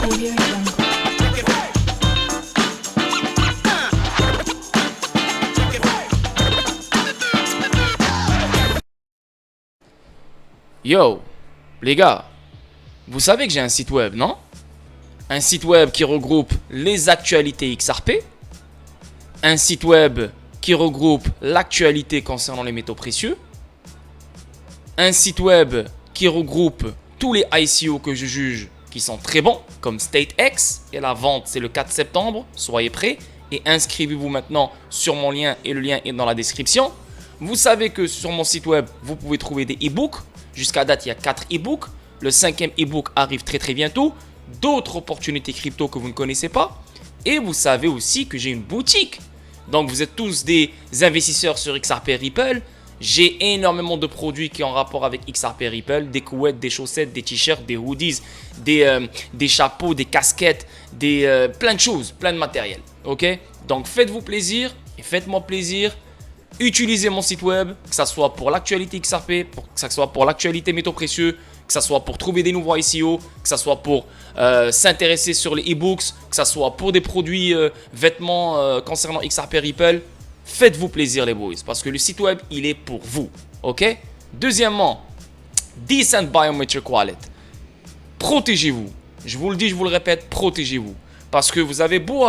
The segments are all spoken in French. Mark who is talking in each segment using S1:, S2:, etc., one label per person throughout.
S1: Audio Jungle.
S2: Yo, les gars, vous savez que j'ai un site web, non? Un site web qui regroupe les actualités XRP, un site web qui regroupe l'actualité concernant les métaux précieux, un site web qui regroupe tous les ICO que je juge qui sont très bons, comme StateX, et la vente c'est le 4 septembre, soyez prêts, et inscrivez-vous maintenant sur mon lien, et le lien est dans la description. Vous savez que sur mon site web, vous pouvez trouver des e-books. Jusqu'à date, il y a 4 e-books. Le 5e e-book arrive très très bientôt. D'autres opportunités crypto que vous ne connaissez pas. Et vous savez aussi que j'ai une boutique. Donc vous êtes tous des investisseurs sur XRP Ripple. J'ai énormément de produits qui ont rapport avec XRP Ripple. Des couettes, des chaussettes, des t-shirts, des hoodies, des chapeaux, des casquettes, plein de choses, plein de matériel. Ok? Donc faites-vous plaisir et faites-moi plaisir. Utilisez mon site web, que ce soit pour l'actualité XRP, que ce soit pour l'actualité métaux précieux, que ce soit pour trouver des nouveaux ICO, que ce soit pour s'intéresser sur les e-books, que ce soit pour des produits vêtements concernant XRP Ripple. Faites-vous plaisir les boys, parce que le site web, il est pour vous. Ok? Deuxièmement, Decent Biometric Wallet. Protégez-vous. Je vous le dis, je vous le répète, protégez-vous. Parce que vous avez beau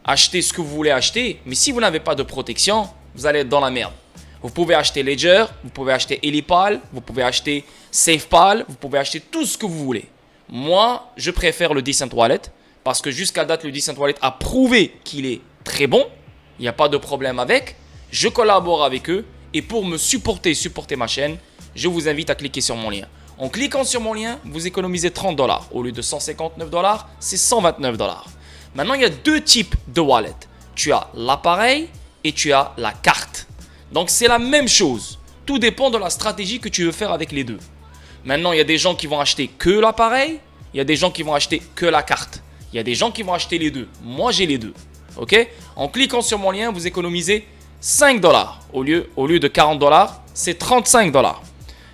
S2: acheter ce que vous voulez acheter, mais si vous n'avez pas de protection, vous allez être dans la merde. Vous pouvez acheter Ledger, vous pouvez acheter Elipal, vous pouvez acheter SafePal, vous pouvez acheter tout ce que vous voulez. Moi, je préfère le Decent Wallet parce que jusqu'à date, le Decent Wallet a prouvé qu'il est très bon. Il n'y a pas de problème avec. Je collabore avec eux et pour me supporter ma chaîne, je vous invite à cliquer sur mon lien. En cliquant sur mon lien, vous économisez 30 $. Au lieu de 159 $, c'est 129 $. Maintenant, il y a deux types de wallet. Tu as l'appareil et tu as la carte. Donc, c'est la même chose. Tout dépend de la stratégie que tu veux faire avec les deux. Maintenant, il y a des gens qui vont acheter que l'appareil. Il y a des gens qui vont acheter que la carte. Il y a des gens qui vont acheter les deux. Moi, j'ai les deux. Ok? En cliquant sur mon lien, vous économisez 5 $. Au lieu de 40 $, c'est 35 $.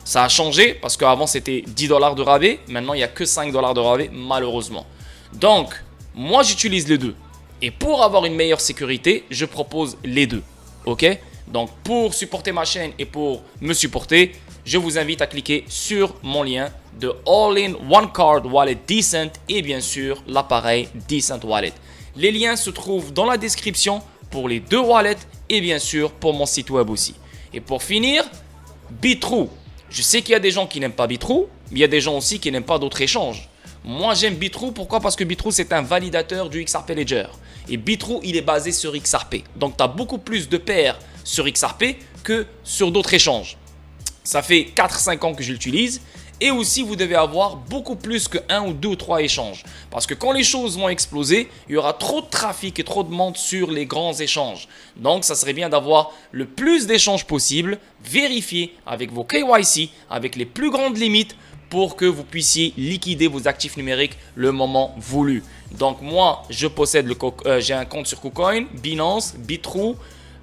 S2: Ça a changé parce qu'avant, c'était 10 $ de rabais. Maintenant, il n'y a que 5 $ de rabais, malheureusement. Donc, moi, j'utilise les deux. Et pour avoir une meilleure sécurité, je propose les deux. Ok? Donc, pour supporter ma chaîne et pour me supporter, je vous invite à cliquer sur mon lien de All-in-One Card Wallet Decent et bien sûr l'appareil Decent Wallet. Les liens se trouvent dans la description pour les deux wallets et bien sûr pour mon site web aussi. Et pour finir, Bitrue. Je sais qu'il y a des gens qui n'aiment pas Bitrue, mais il y a des gens aussi qui n'aiment pas d'autres échanges. Moi, j'aime Bitrue. Pourquoi? Parce que Bitrue, c'est un validateur du XRP Ledger. Et Bitrue, il est basé sur XRP. Donc, tu as beaucoup plus de paires sur XRP que sur d'autres échanges. Ça fait 4-5 ans que je l'utilise. Et aussi, vous devez avoir beaucoup plus que 1 ou 2 ou 3 échanges. Parce que quand les choses vont exploser, il y aura trop de trafic et trop de monde sur les grands échanges. Donc, ça serait bien d'avoir le plus d'échanges possible, vérifier avec vos KYC, avec les plus grandes limites, pour que vous puissiez liquider vos actifs numériques le moment voulu. Donc moi, je possède j'ai un compte sur KuCoin, Binance, Bitrue,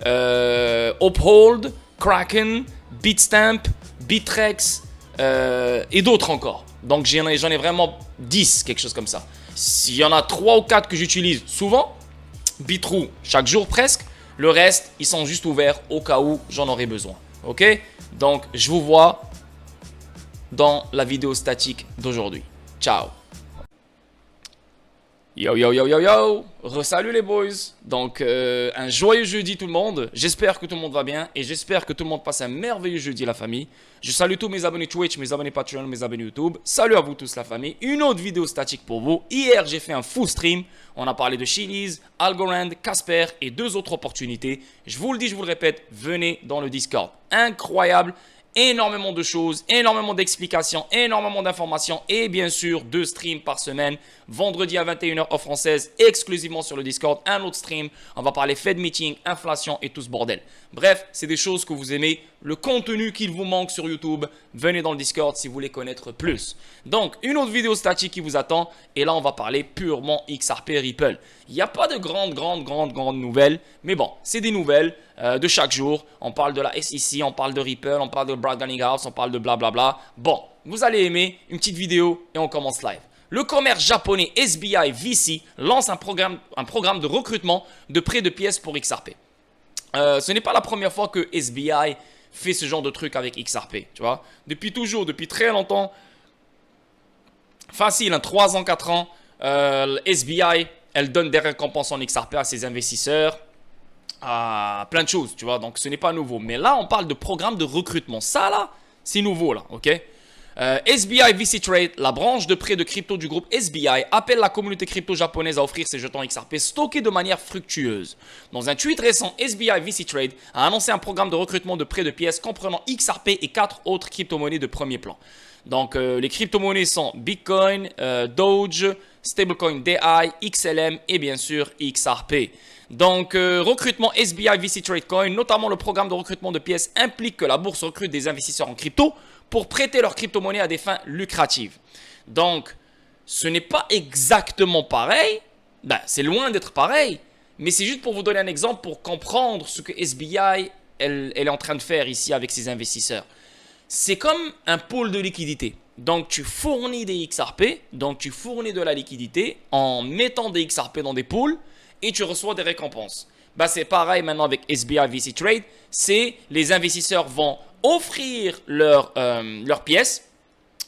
S2: Uphold, Kraken, Bitstamp, Bittrex et d'autres encore. Donc j'en ai vraiment 10, quelque chose comme ça. S'il y en a 3 ou 4 que j'utilise souvent, Bitrue chaque jour presque, le reste, ils sont juste ouverts au cas où j'en aurai besoin. Ok? Donc je vous vois dans la vidéo statique d'aujourd'hui. Ciao. Yo yo yo yo yo. Re-salut les boys. Donc un joyeux jeudi tout le monde. J'espère que tout le monde va bien et j'espère que tout le monde passe un merveilleux jeudi la famille. Je salue tous mes abonnés Twitch, mes abonnés Patreon, mes abonnés YouTube. Salut à vous tous la famille. Une autre vidéo statique pour vous. Hier j'ai fait un full stream. On a parlé de Chiliz, Algorand, Casper et 2 autres opportunités. Je vous le dis, je vous le répète, venez dans le Discord. Incroyable. Énormément de choses, énormément d'explications, énormément d'informations et bien sûr 2 streams par semaine. Vendredi à 21 h heure française, exclusivement sur le Discord. Un autre stream, on va parler Fed Meeting, inflation et tout ce bordel. Bref, c'est des choses que vous aimez. Le contenu qu'il vous manque sur YouTube, venez dans le Discord si vous voulez connaître plus. Donc, une autre vidéo statique qui vous attend. Et là, on va parler purement XRP Ripple. Il n'y a pas de grandes nouvelles. Mais bon, c'est des nouvelles de chaque jour. On parle de la SEC, on parle de Ripple, on parle de Brad House, on parle de blablabla. Bon, vous allez aimer une petite vidéo et on commence live. Le commerce japonais SBI VC lance un programme de recrutement de prêt de pièces pour XRP. Ce n'est pas la première fois que SBI fait ce genre de truc avec XRP, tu vois. Depuis toujours, depuis très longtemps, facile, hein, 3 ans, 4 ans, SBI, elle donne des récompenses en XRP à ses investisseurs, à plein de choses, tu vois. Donc, ce n'est pas nouveau. Mais là, on parle de programme de recrutement. Ça, là, c'est nouveau, là, ok. SBI VC Trade, la branche de prêt de crypto du groupe SBI, appelle la communauté crypto japonaise à offrir ses jetons XRP stockés de manière fructueuse. Dans un tweet récent, SBI VC Trade a annoncé un programme de recrutement de prêt de pièces comprenant XRP et 4 autres crypto-monnaies de premier plan. Donc, les crypto-monnaies sont Bitcoin, Doge, Stablecoin DI, XLM et bien sûr XRP. Donc, recrutement SBI VC Trade Coin, notamment le programme de recrutement de pièces, implique que la bourse recrute des investisseurs en crypto pour prêter leur crypto-monnaie à des fins lucratives. Donc, ce n'est pas exactement pareil. Ben, c'est loin d'être pareil. Mais c'est juste pour vous donner un exemple pour comprendre ce que SBI elle est en train de faire ici avec ses investisseurs. C'est comme un pôle de liquidité. Donc, tu fournis des XRP, donc tu fournis de la liquidité en mettant des XRP dans des pools et tu reçois des récompenses. Ben, c'est pareil maintenant avec SBI VC Trade. C'est les investisseurs vont offrir leurs pièces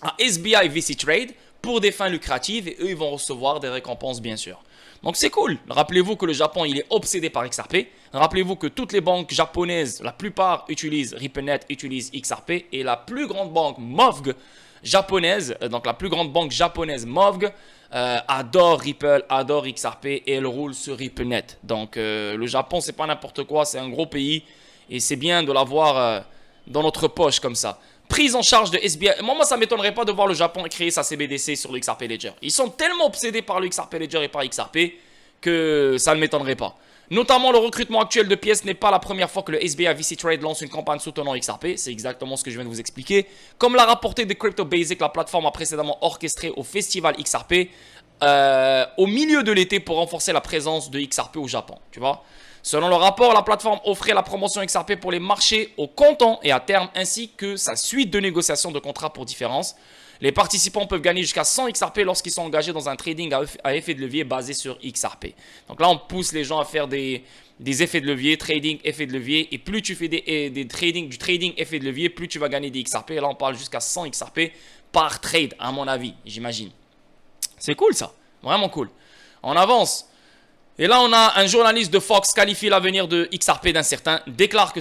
S2: à SBI VC Trade pour des fins lucratives et eux, ils vont recevoir des récompenses, bien sûr. Donc, c'est cool. Rappelez-vous que le Japon, il est obsédé par XRP. Rappelez-vous que toutes les banques japonaises, la plupart utilisent RippleNet, utilisent XRP et la plus grande banque MOVG japonaise, donc la plus grande banque japonaise MOVG, adore Ripple, adore XRP et elle roule sur RippleNet. Donc, le Japon, c'est pas n'importe quoi, c'est un gros pays et c'est bien de l'avoir dans notre poche comme ça. Prise en charge de SBI. Moi, ça ne m'étonnerait pas de voir le Japon créer sa CBDC sur le XRP Ledger. Ils sont tellement obsédés par le XRP Ledger et par XRP que ça ne m'étonnerait pas. Notamment, le recrutement actuel de pièces n'est pas la première fois que le SBI VC Trade lance une campagne soutenant XRP. C'est exactement ce que je viens de vous expliquer. Comme l'a rapporté The Crypto Basic, la plateforme a précédemment orchestré au festival XRP au milieu de l'été pour renforcer la présence de XRP au Japon. Tu vois ? Selon le rapport, la plateforme offrait la promotion XRP pour les marchés au comptant et à terme, ainsi que sa suite de négociations de contrats pour différence. Les participants peuvent gagner jusqu'à 100 XRP lorsqu'ils sont engagés dans un trading à effet de levier basé sur XRP. Donc là, on pousse les gens à faire des effets de levier, trading, effet de levier. Et plus tu fais du trading, effet de levier, plus tu vas gagner des XRP. Et là, on parle jusqu'à 100 XRP par trade, à mon avis, j'imagine. C'est cool ça, vraiment cool. On avance. Et là, on a un journaliste de Fox qualifie l'avenir de XRP d'incertain, déclare que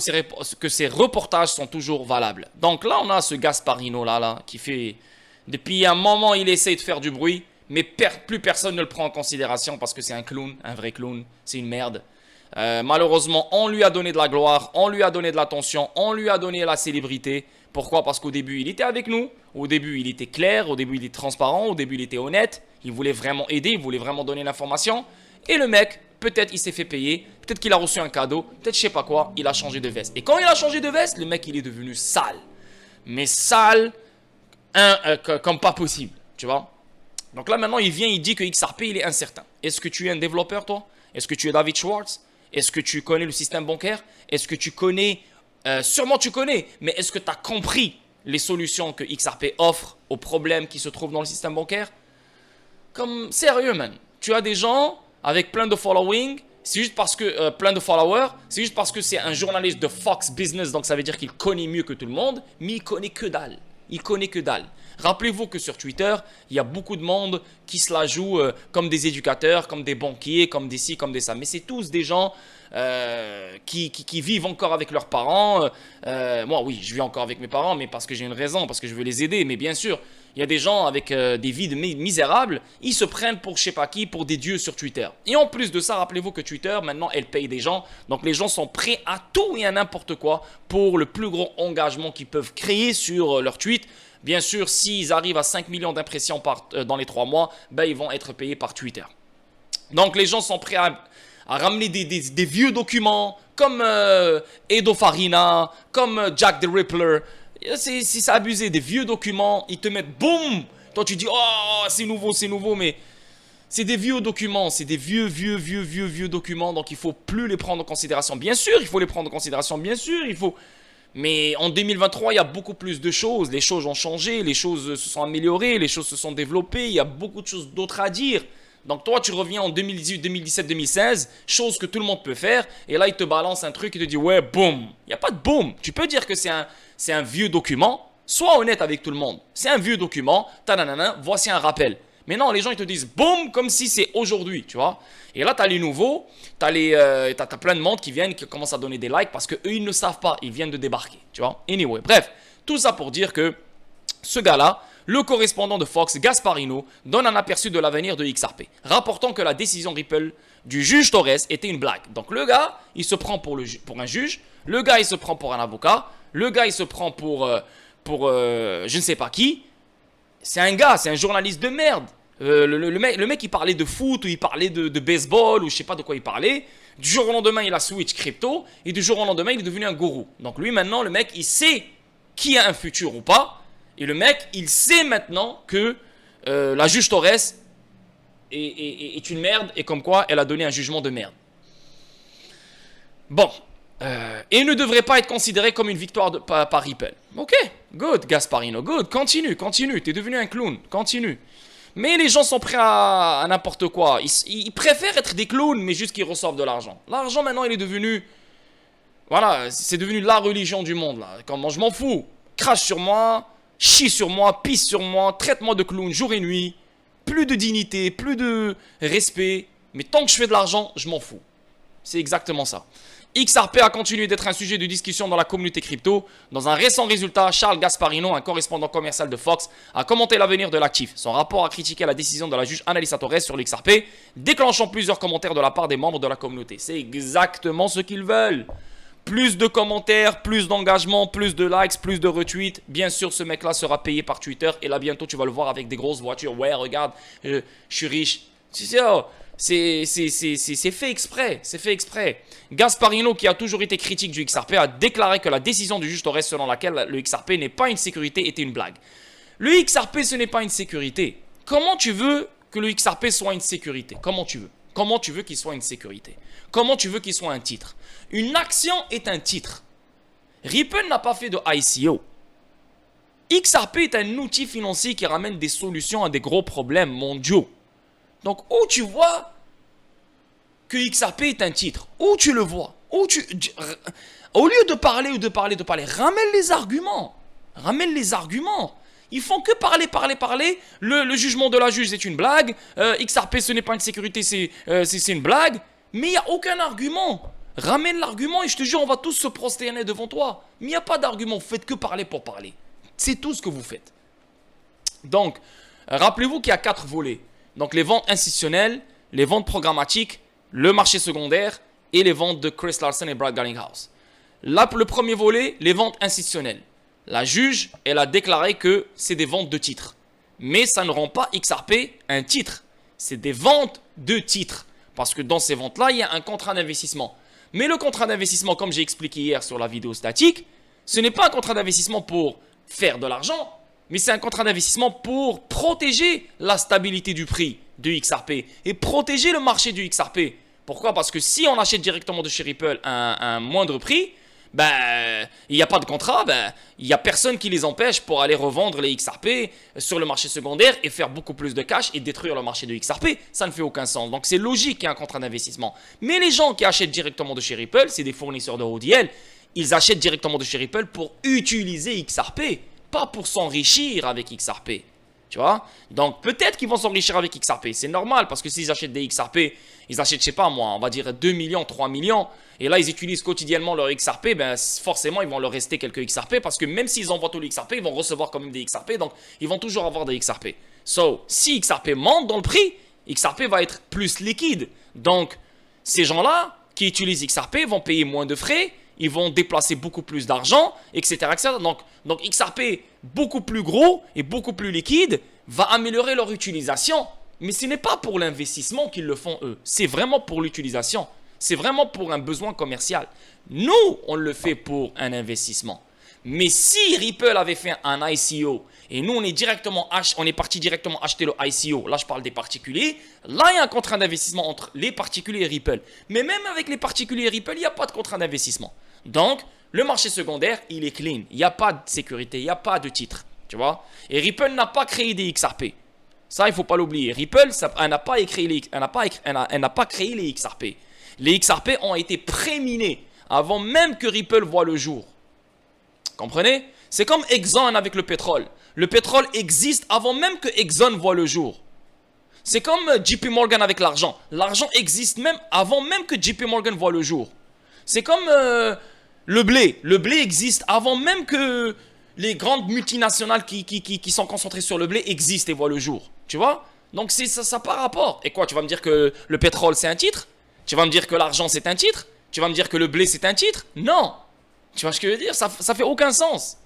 S2: ses reportages sont toujours valables. Donc là, on a ce Gasparino là qui fait... Depuis un moment, il essaie de faire du bruit, mais plus personne ne le prend en considération parce que c'est un clown, un vrai clown, c'est une merde. Malheureusement, on lui a donné de la gloire, on lui a donné de l'attention, on lui a donné la célébrité. Pourquoi ? Parce qu'au début, il était avec nous, au début, il était clair, au début, il était transparent, au début, il était honnête, il voulait vraiment aider, il voulait vraiment donner l'information. Et le mec, peut-être il s'est fait payer, peut-être qu'il a reçu un cadeau, peut-être je sais pas quoi, il a changé de veste. Et quand il a changé de veste, le mec il est devenu sale. Mais sale, comme pas possible, tu vois. Donc là maintenant il vient, il dit que XRP il est incertain. Est-ce que tu es un développeur toi ? Est-ce que tu es David Schwartz ? Est-ce que tu connais le système bancaire ? Est-ce que tu connais, sûrement tu connais, mais est-ce que tu as compris les solutions que XRP offre aux problèmes qui se trouvent dans le système bancaire ? Comme sérieux man, tu as des gens avec plein de following, c'est juste parce que c'est juste parce que c'est un journaliste de Fox Business, donc ça veut dire qu'il connaît mieux que tout le monde, mais il connaît que dalle. Il connaît que dalle. Rappelez-vous que sur Twitter, il y a beaucoup de monde qui se la joue comme des éducateurs, comme des banquiers, comme des ci, comme des ça. Mais c'est tous des gens qui vivent encore avec leurs parents. Moi, oui, je vis encore avec mes parents, mais parce que j'ai une raison, parce que je veux les aider. Mais bien sûr, il y a des gens avec des vies misérables, ils se prennent pour je sais pas qui, pour des dieux sur Twitter. Et en plus de ça, rappelez-vous que Twitter, maintenant, elle paye des gens. Donc les gens sont prêts à tout et à n'importe quoi pour le plus gros engagement qu'ils peuvent créer sur leur tweet. Bien sûr, s'ils arrivent à 5 millions d'impressions dans les 3 mois, ben, ils vont être payés par Twitter. Donc les gens sont prêts à ramener des vieux documents comme Edo Farina, comme Jack the Ripper. C'est abusé, des vieux documents, ils te mettent boum. Toi tu dis oh c'est nouveau, mais c'est des vieux documents, c'est des vieux documents, donc il faut plus les prendre en considération. Bien sûr, il faut les prendre en considération, bien sûr, il faut. Mais en 2023, il y a beaucoup plus de choses. Les choses ont changé, les choses se sont améliorées, les choses se sont développées. Il y a beaucoup de choses d'autres à dire. Donc toi, tu reviens en 2018, 2017, 2016, chose que tout le monde peut faire. Et là, il te balance un truc et te dit, ouais, boum. Il n'y a pas de boum. Tu peux dire que c'est un vieux document. Sois honnête avec tout le monde. C'est un vieux document. Tananana, voici un rappel. Mais non, les gens, ils te disent boum, comme si c'est aujourd'hui, tu vois. Et là, tu as les nouveaux, tu as plein de monde qui viennent, qui commencent à donner des likes parce qu'eux, ils ne savent pas, ils viennent de débarquer, tu vois. Anyway, bref, tout ça pour dire que ce gars-là, le correspondant de Fox, Gasparino, donne un aperçu de l'avenir de XRP, rapportant que la décision Ripple du juge Torres était une blague. Donc le gars, il se prend pour un juge, le gars, il se prend pour un avocat, le gars, il se prend pour je ne sais pas qui. C'est un gars, c'est un journaliste de merde. Le mec, il parlait de foot, ou il parlait de baseball, ou je sais pas de quoi il parlait. Du jour au lendemain, il a switch crypto, et du jour au lendemain, il est devenu un gourou. Donc lui, maintenant, le mec, il sait qui a un futur ou pas. Et le mec, il sait maintenant que la juge Torres est une merde, et comme quoi, elle a donné un jugement de merde. Bon. Et ne devrait pas être considéré comme une victoire par Ripple. Ok, good, Gasparino, good, continue, t'es devenu un clown, continue. Mais les gens sont prêts à n'importe quoi. Ils préfèrent être des clowns, mais juste qu'ils reçoivent de l'argent. L'argent, maintenant, il est devenu... Voilà, c'est devenu la religion du monde, là. Comment je m'en fous. Crache sur moi, chie sur moi, pisse sur moi, traite-moi de clown jour et nuit. Plus de dignité, plus de respect. Mais tant que je fais de l'argent, je m'en fous. C'est exactement ça. XRP a continué d'être un sujet de discussion dans la communauté crypto. Dans un récent résultat, Charles Gasparino, un correspondant commercial de Fox, a commenté l'avenir de l'actif. Son rapport a critiqué la décision de la juge Annalisa Torres sur l'XRP, déclenchant plusieurs commentaires de la part des membres de la communauté. C'est exactement ce qu'ils veulent. Plus de commentaires, plus d'engagement, plus de likes, plus de retweets. Bien sûr, ce mec-là sera payé par Twitter. Et là, bientôt, tu vas le voir avec des grosses voitures. Ouais, regarde, je suis riche. C'est fait exprès, c'est fait exprès. Gasparino, qui a toujours été critique du XRP, a déclaré que la décision du juge Torres selon laquelle le XRP n'est pas une sécurité était une blague. Le XRP, ce n'est pas une sécurité. Comment tu veux que le XRP soit une sécurité? Comment tu veux? Comment tu veux qu'il soit une sécurité? Comment tu veux qu'il soit un titre? Une action est un titre. Ripple n'a pas fait de ICO. XRP est un outil financier qui ramène des solutions à des gros problèmes mondiaux. Donc, où tu vois que XRP est un titre? Où tu le vois? Au lieu de parler, ramène les arguments. Ramène les arguments. Ils font que parler. Le jugement de la juge, c'est une blague. XRP, ce n'est pas une sécurité, c'est une blague. Mais il n'y a aucun argument. Ramène l'argument et je te jure, on va tous se prosterner devant toi. Mais il n'y a pas d'argument. Vous faites que parler pour parler. C'est tout ce que vous faites. Donc, rappelez-vous qu'il y a 4 volets. Donc, les ventes institutionnelles, les ventes programmatiques, le marché secondaire et les ventes de Chris Larsen et Brad Garlinghouse. Là, le premier volet, les ventes institutionnelles. La juge, elle a déclaré que c'est des ventes de titres. Mais ça ne rend pas XRP un titre. C'est des ventes de titres. Parce que dans ces ventes-là, il y a un contrat d'investissement. Mais le contrat d'investissement, comme j'ai expliqué hier sur la vidéo statique, ce n'est pas un contrat d'investissement pour faire de l'argent, mais c'est un contrat d'investissement pour protéger la stabilité du prix du XRP et protéger le marché du XRP. Pourquoi? Parce que si on achète directement de chez Ripple à un moindre prix, il n'y a pas de contrat, il n'y a personne qui les empêche pour aller revendre les XRP sur le marché secondaire et faire beaucoup plus de cash et détruire le marché de XRP. Ça ne fait aucun sens. Donc c'est logique qu'il y ait un contrat d'investissement. Mais les gens qui achètent directement de chez Ripple, c'est des fournisseurs de ODL, ils achètent directement de chez Ripple pour utiliser XRP, pas pour s'enrichir avec XRP. Tu vois? Donc peut-être qu'ils vont s'enrichir avec XRP. C'est normal parce que s'ils achètent des XRP, ils achètent, je sais pas moi, on va dire 2 millions, 3 millions. Et là, ils utilisent quotidiennement leur XRP. Forcément, ils vont leur rester quelques XRP parce que même s'ils envoient tous les XRP, ils vont recevoir quand même des XRP. Donc, ils vont toujours avoir des XRP. So, si XRP monte dans le prix, XRP va être plus liquide. Donc, ces gens-là qui utilisent XRP vont payer moins de frais. Ils vont déplacer beaucoup plus d'argent, etc., etc. Donc XRP, beaucoup plus gros et beaucoup plus liquide, va améliorer leur utilisation. Mais ce n'est pas pour l'investissement qu'ils le font eux. C'est vraiment pour l'utilisation. C'est vraiment pour un besoin commercial. Nous, on le fait pour un investissement. Mais si Ripple avait fait un ICO et nous, on est parti directement acheter le ICO, là je parle des particuliers, là il y a un contrat d'investissement entre les particuliers et Ripple. Mais même avec les particuliers et Ripple, il n'y a pas de contrat d'investissement. Donc, Le marché secondaire, il est clean. Il n'y a pas de sécurité, il n'y a pas de titre. Tu vois? Et Ripple n'a pas créé des XRP. Ça, il ne faut pas l'oublier. Ripple, elle n'a pas créé les XRP. Les XRP ont été préminés avant même que Ripple voit le jour. Comprenez? C'est comme Exxon avec le pétrole. Le pétrole existe avant même que Exxon voit le jour. C'est comme JP Morgan avec l'argent. L'argent existe même avant même que JP Morgan voit le jour. C'est comme le blé. Le blé existe avant même que les grandes multinationales qui sont concentrées sur le blé existent et voient le jour. Tu vois? Donc ça par rapport. Et quoi, tu vas me dire que le pétrole c'est un titre? Tu vas me dire que l'argent c'est un titre? Tu vas me dire que le blé c'est un titre? Non. Tu vois ce que je veux dire? Ça fait aucun sens.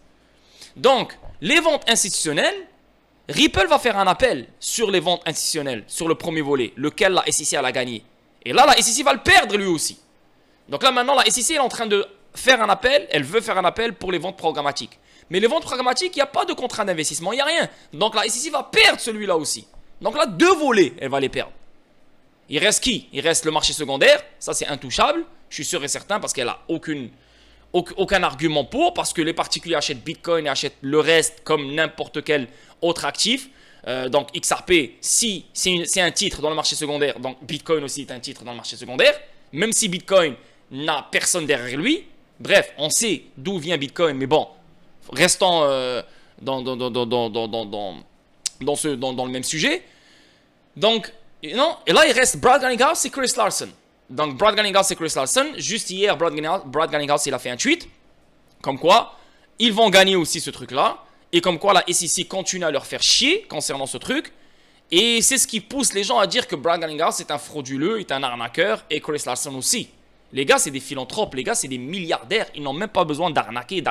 S2: Donc, les ventes institutionnelles, Ripple va faire un appel sur les ventes institutionnelles, sur le premier volet, lequel la SEC a gagné. Et là, la SEC va le perdre lui aussi. Donc là, maintenant, la SEC est en train de faire un appel, elle veut faire un appel pour les ventes programmatiques. Mais les ventes programmatiques, il n'y a pas de contrat d'investissement, il n'y a rien. Donc la SEC va perdre celui-là aussi. Donc là, 2 volets, elle va les perdre. Il reste qui? Il reste le marché secondaire, ça c'est intouchable, je suis sûr et certain, parce qu'elle n'a aucun argument pour, parce que les particuliers achètent Bitcoin et achètent le reste comme n'importe quel autre actif. Donc XRP, si c'est un titre dans le marché secondaire, donc Bitcoin aussi est un titre dans le marché secondaire, même si Bitcoin n'a personne derrière lui. Bref, on sait d'où vient Bitcoin, mais bon, restons dans le même sujet. Donc, non, et là il reste Brad Garlinghouse et Chris Larsen. Donc Brad Garlinghouse et Chris Larsen, juste hier, Brad Garlinghouse il a fait un tweet, comme quoi ils vont gagner aussi ce truc-là, et comme quoi la SEC continue à leur faire chier concernant ce truc, et c'est ce qui pousse les gens à dire que Brad Garlinghouse est un frauduleux, est un arnaqueur, et Chris Larsen aussi. Les gars, c'est des philanthropes, les gars, c'est des milliardaires, ils n'ont même pas besoin d'arnaquer.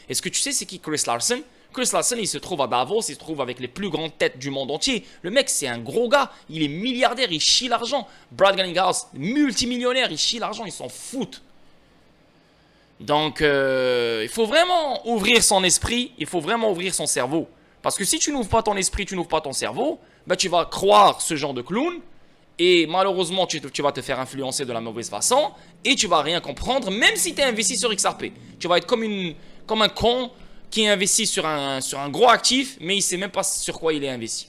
S2: Est-ce que tu sais c'est qui Chris Larsen? Chris Larsen, il se trouve à Davos, il se trouve avec les plus grandes têtes du monde entier. Le mec, c'est un gros gars, il est milliardaire, il chie l'argent. Brad Garlinghouse, multimillionnaire, il chie l'argent, ils s'en foutent. Donc, il faut vraiment ouvrir son esprit, il faut vraiment ouvrir son cerveau. Parce que si tu n'ouvres pas ton esprit, tu n'ouvres pas ton cerveau, ben tu vas croire ce genre de clown. Et malheureusement, tu vas te faire influencer de la mauvaise façon et tu vas rien comprendre, même si tu es investi sur XRP. Tu vas être comme un con qui est investi sur un gros actif, mais il ne sait même pas sur quoi il est investi.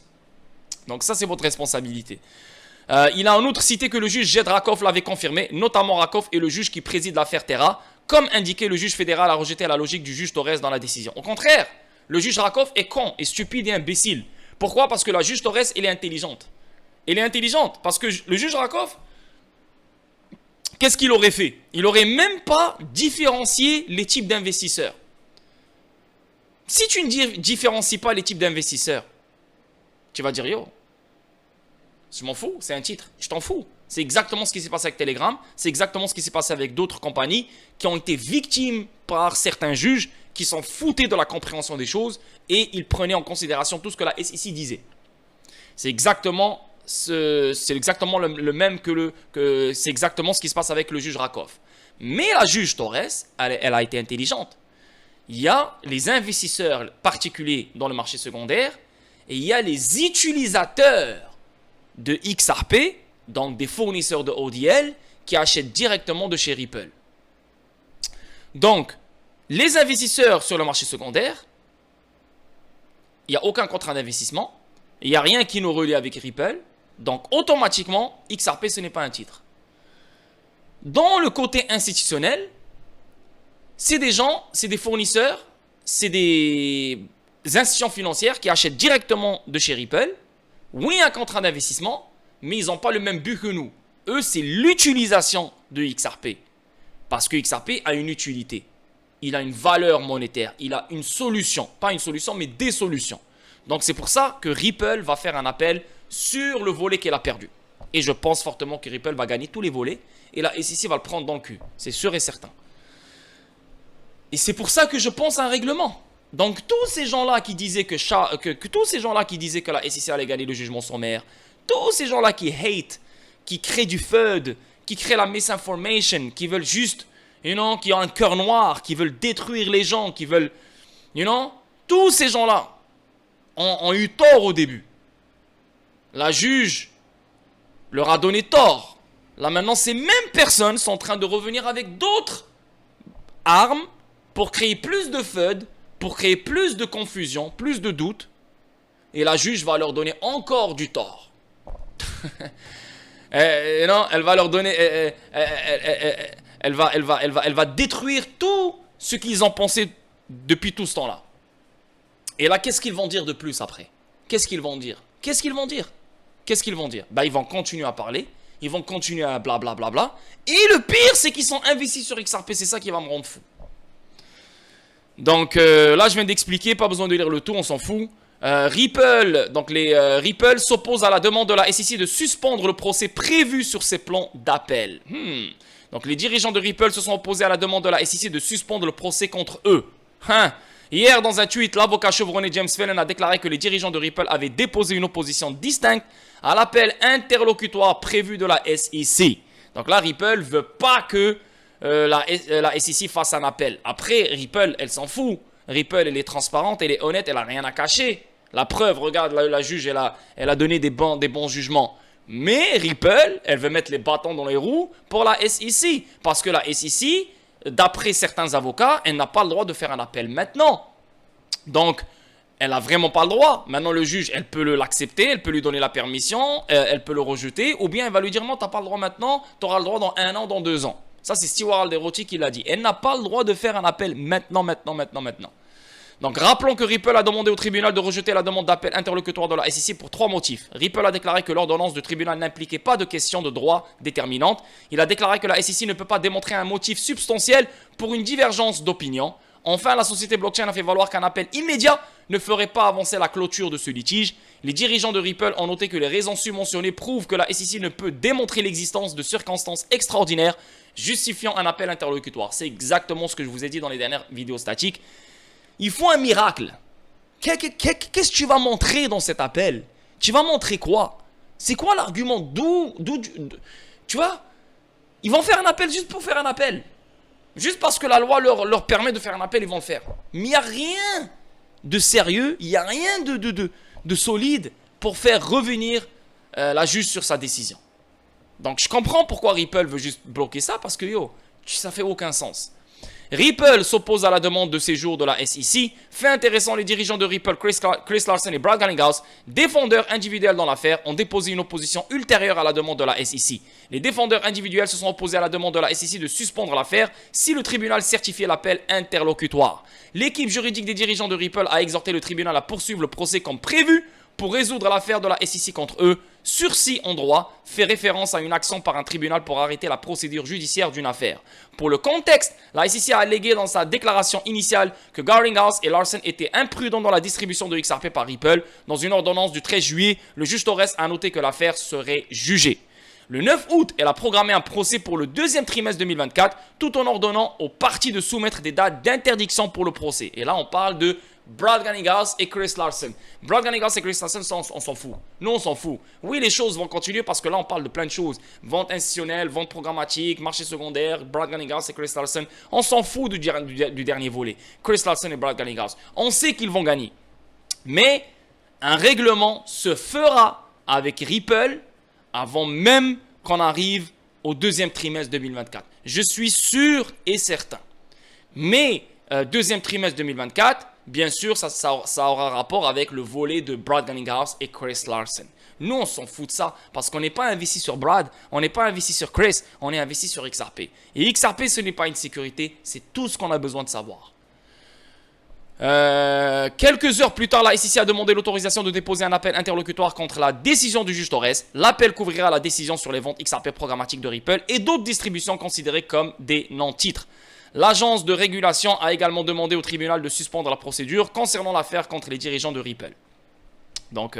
S2: Donc ça, c'est votre responsabilité. Il a en outre cité que le juge Jed Rakoff l'avait confirmé, notamment Rakoff est le juge qui préside l'affaire Terra, comme indiqué, le juge fédéral a rejeté la logique du juge Torres dans la décision. Au contraire, le juge Rakoff est con, est stupide et imbécile. Pourquoi? Parce que la juge Torres, elle est intelligente. Elle est intelligente parce que le juge Rakoff, qu'est-ce qu'il aurait fait? Il n'aurait même pas différencié les types d'investisseurs. Si tu ne différencies pas les types d'investisseurs, tu vas dire yo, je m'en fous, c'est un titre, je t'en fous. C'est exactement ce qui s'est passé avec Telegram, c'est exactement ce qui s'est passé avec d'autres compagnies qui ont été victimes par certains juges qui s'en foutaient de la compréhension des choses et ils prenaient en considération tout ce que la SEC disait. C'est exactement le même que c'est exactement ce qui se passe avec le juge Rakoff. Mais la juge Torres, elle a été intelligente. Il y a les investisseurs particuliers dans le marché secondaire et il y a les utilisateurs de XRP, donc des fournisseurs de ODL, qui achètent directement de chez Ripple. Donc, les investisseurs sur le marché secondaire, il n'y a aucun contrat d'investissement, il n'y a rien qui nous relie avec Ripple, donc automatiquement, XRP ce n'est pas un titre. Dans le côté institutionnel, c'est des gens, c'est des fournisseurs, c'est des institutions financières qui achètent directement de chez Ripple. Oui, un contrat d'investissement, mais ils n'ont pas le même but que nous. Eux, c'est l'utilisation de XRP. Parce que XRP a une utilité. Il a une valeur monétaire. Il a une solution. Pas une solution, mais des solutions. Donc, c'est pour ça que Ripple va faire un appel sur le volet qu'elle a perdu. Et je pense fortement que Ripple va gagner tous les volets. Et la SEC va le prendre dans le cul. C'est sûr et certain. Et c'est pour ça que je pense à un règlement. Donc, tous ces gens-là qui disaient que la SEC allait gagner le jugement sommaire, tous ces gens-là qui hate, qui créent du FUD, qui créent la misinformation, qui veulent juste, qui ont un cœur noir, qui veulent détruire les gens, qui veulent, tous ces gens-là ont eu tort au début. La juge leur a donné tort. Là maintenant, ces mêmes personnes sont en train de revenir avec d'autres arme pour créer plus de FUD, pour créer plus de confusion, plus de doutes. Et la juge va leur donner encore du tort. Non, elle va leur donner... Elle va détruire tout ce qu'ils ont pensé depuis tout ce temps-là. Et là, qu'est-ce qu'ils vont dire de plus après? Qu'est-ce qu'ils vont dire? Ils vont continuer à parler. Ils vont continuer à blablabla. Et le pire, c'est qu'ils sont investis sur XRP. C'est ça qui va me rendre fou. Donc là, je viens d'expliquer. Pas besoin de lire le tout, on s'en fout. Ripple, donc Ripple s'oppose à la demande de la SEC de suspendre le procès prévu sur ses plans d'appel. Donc les dirigeants de Ripple se sont opposés à la demande de la SEC de suspendre le procès contre eux. Hier, dans un tweet, l'avocat chevronné James Phelan a déclaré que les dirigeants de Ripple avaient déposé une opposition distincte à l'appel interlocutoire prévu de la SEC. Donc là, Ripple ne veut pas que la SEC fasse un appel. Après, Ripple, elle s'en fout. Ripple, elle est transparente, elle est honnête, elle n'a rien à cacher. La preuve, regarde, la juge, elle a donné des bons jugements. Mais Ripple, elle veut mettre les bâtons dans les roues pour la SEC. Parce que la SEC, d'après certains avocats, elle n'a pas le droit de faire un appel maintenant. Donc, elle n'a vraiment pas le droit. Maintenant, le juge, elle peut l'accepter, elle peut lui donner la permission, elle peut le rejeter, ou bien elle va lui dire non, tu n'as pas le droit maintenant, tu auras le droit dans 1 an, dans 2 ans. Ça, c'est Stewart Alderoty qui l'a dit. Elle n'a pas le droit de faire un appel maintenant. Donc, rappelons que Ripple a demandé au tribunal de rejeter la demande d'appel interlocutoire de la SEC pour 3 motifs. Ripple a déclaré que l'ordonnance du tribunal n'impliquait pas de question de droit déterminante. Il a déclaré que la SEC ne peut pas démontrer un motif substantiel pour une divergence d'opinion. Enfin, la société blockchain a fait valoir qu'un appel immédiat ne ferait pas avancer la clôture de ce litige. Les dirigeants de Ripple ont noté que les raisons submentionnées prouvent que la SEC ne peut démontrer l'existence de circonstances extraordinaires justifiant un appel interlocutoire. C'est exactement ce que je vous ai dit dans les dernières vidéos statiques. Il faut un miracle. Qu'est-ce que tu vas montrer dans cet appel? Tu vas montrer quoi? C'est quoi l'argument? Tu vois? Ils vont faire un appel juste pour faire un appel. Juste parce que la loi leur permet de faire un appel, ils vont le faire. Mais il n'y a rien de sérieux, il n'y a rien de solide pour faire revenir la juge sur sa décision. Donc je comprends pourquoi Ripple veut juste bloquer ça, parce que ça fait aucun sens. Ripple s'oppose à la demande de séjour de la SEC. Fait intéressant, les dirigeants de Ripple, Chris Larsen et Brad Garlinghouse, défendeurs individuels dans l'affaire, ont déposé une opposition ultérieure à la demande de la SEC. Les défendeurs individuels se sont opposés à la demande de la SEC de suspendre l'affaire si le tribunal certifiait l'appel interlocutoire. L'équipe juridique des dirigeants de Ripple a exhorté le tribunal à poursuivre le procès comme prévu pour résoudre l'affaire de la SEC contre eux. Sursis en droit fait référence à une action par un tribunal pour arrêter la procédure judiciaire d'une affaire. Pour le contexte, la SEC a allégué dans sa déclaration initiale que Garlinghouse et Larsen étaient imprudents dans la distribution de XRP par Ripple. Dans une ordonnance du 13 juillet, le juge Torres a noté que l'affaire serait jugée. Le 9 août, elle a programmé un procès pour le deuxième trimestre 2024, tout en ordonnant aux parties de soumettre des dates d'interdiction pour le procès. Et là, on parle de Brad Garlinghouse et Chris Larsen. Brad Garlinghouse et Chris Larsen, on s'en fout. Nous, on s'en fout. Oui, les choses vont continuer parce que là, on parle de plein de choses. Vente institutionnelle, vente programmatique, marché secondaire, Brad Garlinghouse et Chris Larsen. On s'en fout du dernier volet. Chris Larsen et Brad Garlinghouse. On sait qu'ils vont gagner. Mais un règlement se fera avec Ripple avant même qu'on arrive au deuxième trimestre 2024. Je suis sûr et certain. Mais deuxième trimestre 2024, bien sûr, ça aura rapport avec le volet de Brad Garlinghouse et Chris Larsen. Nous, on s'en fout de ça parce qu'on n'est pas investi sur Brad, on n'est pas investi sur Chris, on est investi sur XRP. Et XRP, ce n'est pas une sécurité, c'est tout ce qu'on a besoin de savoir. Quelques heures plus tard, la SEC a demandé l'autorisation de déposer un appel interlocutoire contre la décision du juge Torres. L'appel couvrira la décision sur les ventes XRP programmatiques de Ripple et d'autres distributions considérées comme des non-titres. L'agence de régulation a également demandé au tribunal de suspendre la procédure concernant l'affaire contre les dirigeants de Ripple. Donc,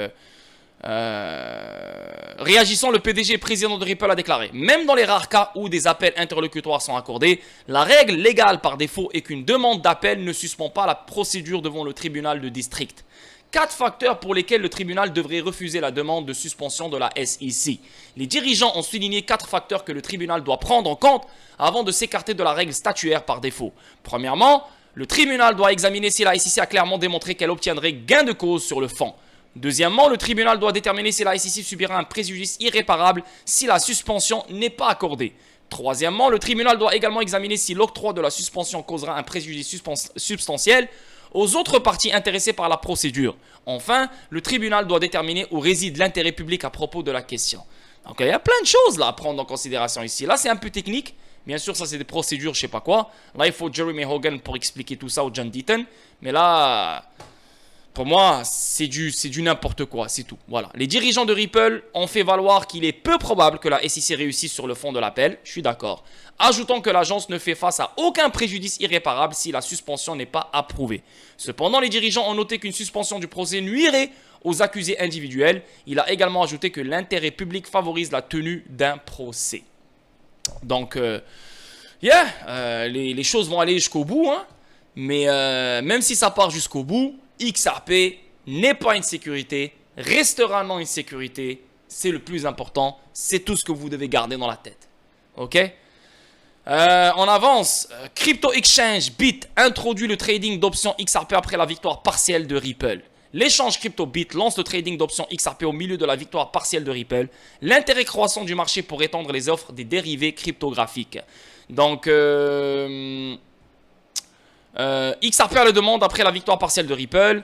S2: réagissant, le PDG et président de Ripple a déclaré: même dans les rares cas où des appels interlocutoires sont accordés, la règle légale par défaut est qu'une demande d'appel ne suspend pas la procédure devant le tribunal de district. 4 facteurs pour lesquels le tribunal devrait refuser la demande de suspension de la SEC. Les dirigeants ont souligné 4 facteurs que le tribunal doit prendre en compte avant de s'écarter de la règle statuaire par défaut. Premièrement, le tribunal doit examiner si la SEC a clairement démontré qu'elle obtiendrait gain de cause sur le fond. Deuxièmement, le tribunal doit déterminer si la SEC subira un préjudice irréparable si la suspension n'est pas accordée. Troisièmement, le tribunal doit également examiner si l'octroi de la suspension causera un préjudice substantiel aux autres parties intéressées par la procédure. Enfin, le tribunal doit déterminer où réside l'intérêt public à propos de la question. Donc il y a plein de choses là à prendre en considération ici. Là, c'est un peu technique. Bien sûr, ça c'est des procédures, je sais pas quoi. Là, il faut Jeremy Hogan pour expliquer tout ça au John Deaton. Mais là, pour moi, c'est du n'importe quoi, c'est tout. Voilà. Les dirigeants de Ripple ont fait valoir qu'il est peu probable que la SEC réussisse sur le fond de l'appel. Je suis d'accord. Ajoutant que l'agence ne fait face à aucun préjudice irréparable si la suspension n'est pas approuvée. Cependant, les dirigeants ont noté qu'une suspension du procès nuirait aux accusés individuels. Il a également ajouté que l'intérêt public favorise la tenue d'un procès. Donc, les choses vont aller jusqu'au bout, hein, mais même si ça part jusqu'au bout, XRP n'est pas une sécurité, restera non une sécurité, c'est le plus important, c'est tout ce que vous devez garder dans la tête. Ok? On avance. Crypto Exchange Bit introduit le trading d'options XRP après la victoire partielle de Ripple. L'échange crypto Bit lance le trading d'options XRP au milieu de la victoire partielle de Ripple. L'intérêt croissant du marché pour étendre les offres des dérivés cryptographiques. Donc, XRP a le demande après la victoire partielle de Ripple.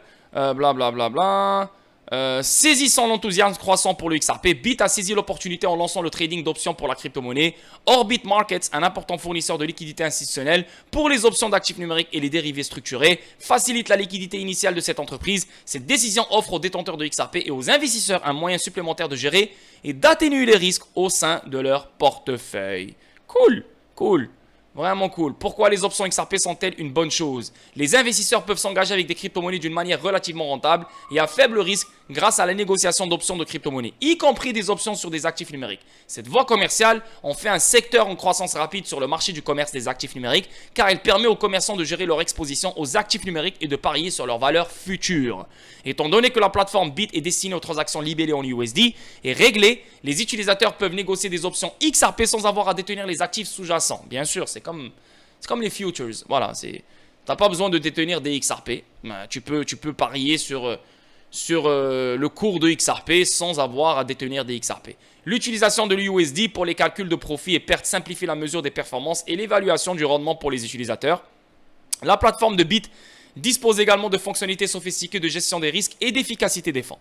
S2: Saisissant l'enthousiasme croissant pour le XRP, Bit a saisi l'opportunité en lançant le trading d'options pour la crypto-monnaie. Orbit Markets, un important fournisseur de liquidités institutionnelles pour les options d'actifs numériques et les dérivés structurés, facilite la liquidité initiale de cette entreprise. Cette décision offre aux détenteurs de XRP et aux investisseurs un moyen supplémentaire de gérer et d'atténuer les risques au sein de leur portefeuille. Cool, cool. Vraiment cool. Pourquoi les options XRP sont-elles une bonne chose? Les investisseurs peuvent s'engager avec des crypto-monnaies d'une manière relativement rentable et à faible risque grâce à la négociation d'options de crypto-monnaies, y compris des options sur des actifs numériques. Cette voie commerciale en fait un secteur en croissance rapide sur le marché du commerce des actifs numériques car elle permet aux commerçants de gérer leur exposition aux actifs numériques et de parier sur leur valeur future. Étant donné que la plateforme Bit est destinée aux transactions libellées en USD et réglées, les utilisateurs peuvent négocier des options XRP sans avoir à détenir les actifs sous-jacents. Bien sûr, c'est comme les futures. Voilà, tu n'as pas besoin de détenir des XRP. Tu peux parier sur le cours de XRP sans avoir à détenir des XRP. L'utilisation de l'USD pour les calculs de profit et pertes simplifie la mesure des performances et l'évaluation du rendement pour les utilisateurs. La plateforme de Bit dispose également de fonctionnalités sophistiquées de gestion des risques et d'efficacité des fonds.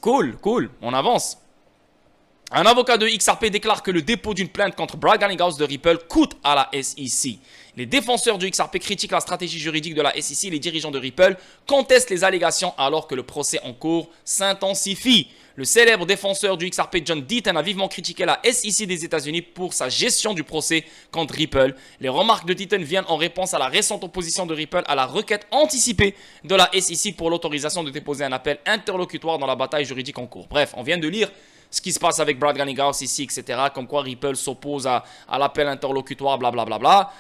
S2: Cool, on avance. Un avocat de XRP déclare que le dépôt d'une plainte contre Brad Garlinghouse de Ripple coûte à la SEC. Les défenseurs du XRP critiquent la stratégie juridique de la SEC et les dirigeants de Ripple contestent les allégations alors que le procès en cours s'intensifie. Le célèbre défenseur du XRP John Deaton a vivement critiqué la SEC des États-Unis pour sa gestion du procès contre Ripple. Les remarques de Deaton viennent en réponse à la récente opposition de Ripple à la requête anticipée de la SEC pour l'autorisation de déposer un appel interlocutoire dans la bataille juridique en cours. Bref, on vient de lire ce qui se passe avec Brad Garlinghouse ici, etc. Comme quoi Ripple s'oppose à l'appel interlocutoire, blablabla.